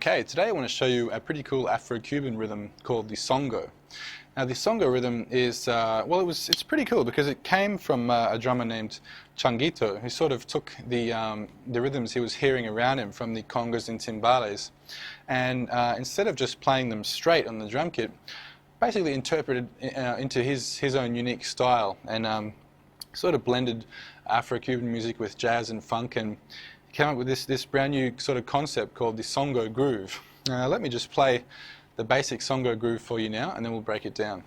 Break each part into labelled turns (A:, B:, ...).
A: Okay, today I want to show you a pretty cool afro-cuban rhythm called the Songo. Now the Songo rhythm is, it's pretty cool because it came from a drummer named Changuito, who sort of took the rhythms he was hearing around him from the congas and timbales, and instead of just playing them straight on the drum kit, basically interpreted into his own unique style, and sort of blended afro-cuban music with jazz and funk, and came up with this brand new sort of concept called the Songo groove. Let me just play the basic Songo groove for you now, and then we'll break it down.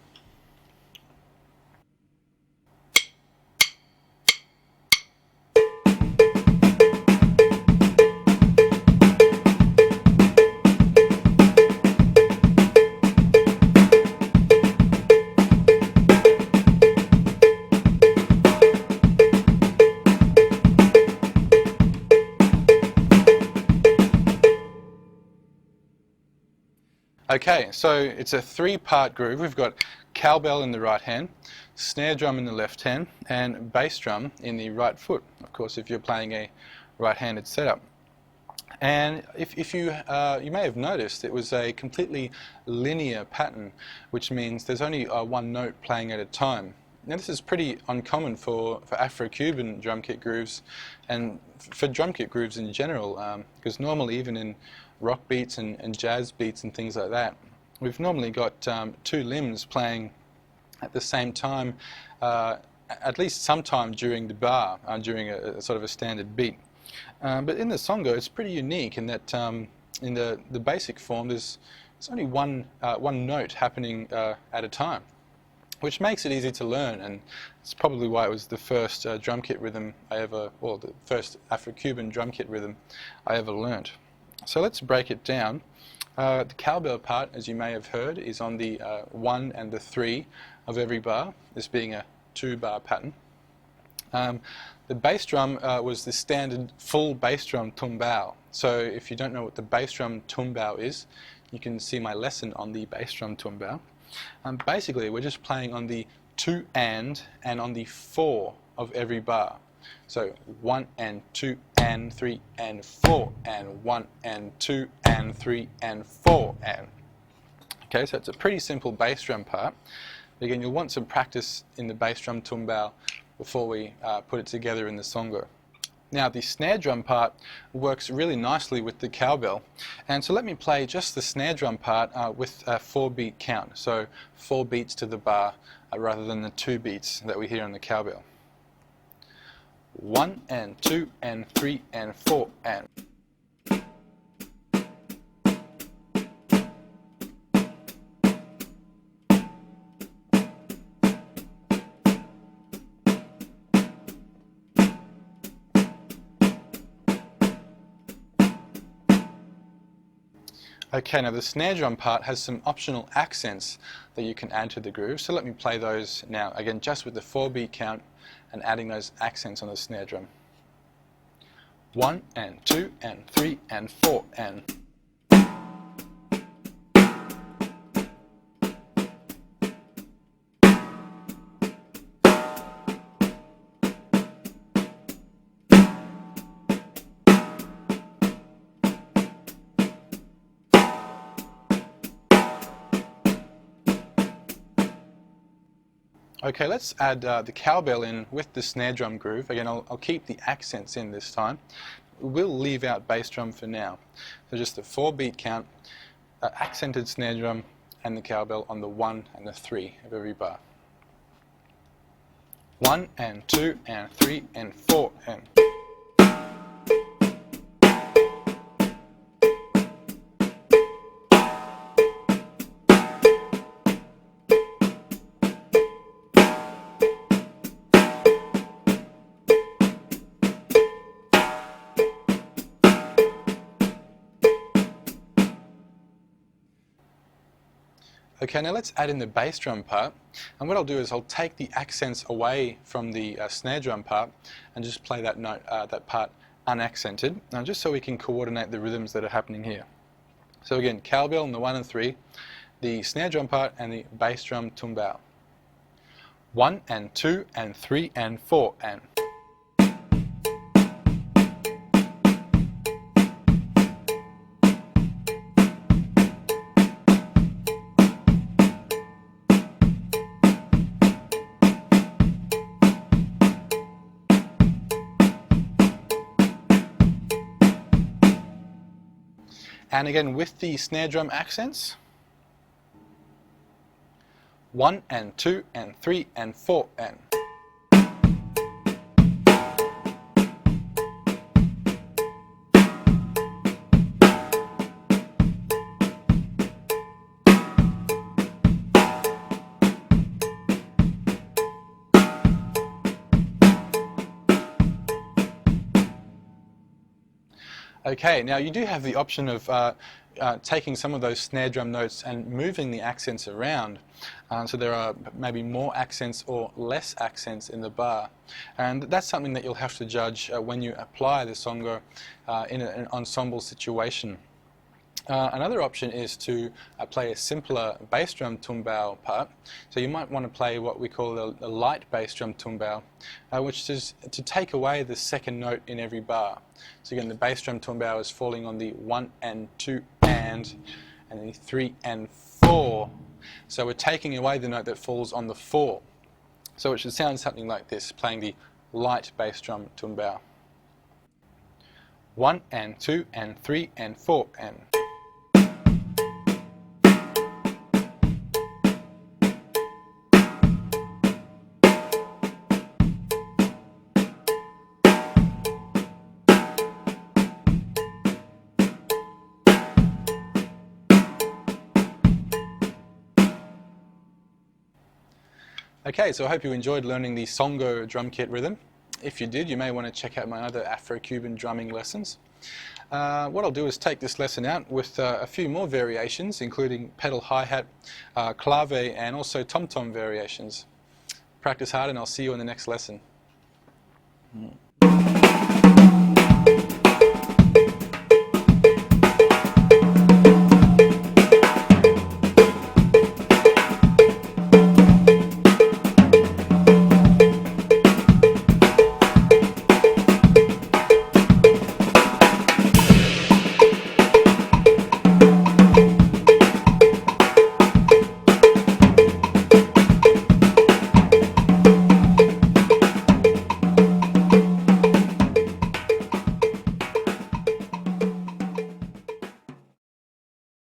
A: Okay, so it's a three-part groove. We've got cowbell in the right hand, snare drum in the left hand, and bass drum in the right foot, of course, if you're playing a right-handed setup. And if you may have noticed, it was a completely linear pattern, which means there's only one note playing at a time. Now this is pretty uncommon for Afro-Cuban drum kit grooves, and for drum kit grooves in general, because normally even in rock beats and jazz beats and things like that, we've normally got two limbs playing at the same time, at least sometime during the bar, during a sort of a standard beat. But in the Songo, it's pretty unique in that in the basic form, there's only one note happening at a time, which makes it easy to learn, and it's probably why it was the first drum kit rhythm the first Afro-Cuban drum kit rhythm I ever learned. So let's break it down. The cowbell part, as you may have heard, is on the 1 and the 3 of every bar, this being a 2-bar pattern. The bass drum was the standard full bass drum tumbao. So if you don't know what the bass drum tumbao is, you can see my lesson on the bass drum tumbao. Basically, we're just playing on the 2 and on the 4 of every bar. So 1 and 2 and 3 and 4 and 1 and 2 and 3 and 4 and. Okay, so it's a pretty simple bass drum part. Again, you'll want some practice in the bass drum tumbao before we put it together in the Songo. Now the snare drum part works really nicely with the cowbell, and so let me play just the snare drum part with a 4-beat count, so 4 beats to the bar rather than the 2 beats that we hear on the cowbell. 1 and 2 and 3 and 4 and. Okay, now the snare drum part has some optional accents that you can add to the groove, so let me play those now, again just with the 4-beat count and adding those accents on the snare drum. 1 and 2 and 3 and 4 and. Okay, let's add the cowbell in with the snare drum groove. Again, I'll keep the accents in this time. We'll leave out bass drum for now. So just the 4-beat count, accented snare drum, and the cowbell on the 1 and the 3 of every bar. 1 and 2 and 3 and 4 and. Okay, now let's add in the bass drum part, and what I'll do is I'll take the accents away from the snare drum part and just play that note, that part unaccented, now just so we can coordinate the rhythms that are happening here. So again, cowbell on the 1 and 3, the snare drum part and the bass drum tumbao. 1 and 2 and 3 and 4 and. And again with the snare drum accents. 1 and 2 and 3 and 4 and. Okay, now you do have the option of taking some of those snare drum notes and moving the accents around. So there are maybe more accents or less accents in the bar. And that's something that you'll have to judge when you apply the Songo in an ensemble situation. Another option is to play a simpler bass drum Tumble part. So you might want to play what we call a light bass drum Tumble, which is to take away the second note in every bar. So again, the bass drum Tumble is falling on the 1 and 2 and the 3 and 4. So we're taking away the note that falls on the 4. So it should sound something like this, playing the light bass drum Tumble. 1 and 2 and 3 and 4 and. Okay, so I hope you enjoyed learning the Songo drum kit rhythm. If you did, you may want to check out my other afro-cuban drumming lessons. What I'll do is take this lesson out with a few more variations, including pedal hi-hat, clave, and also tom-tom variations. Practice hard and I'll see you in the next lesson.